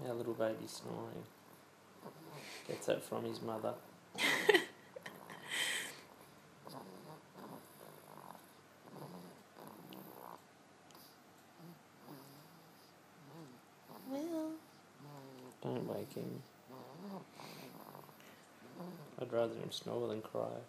Our little baby's snoring. Gets that from his mother. Will. Don't wake him. I'd rather him snore than cry.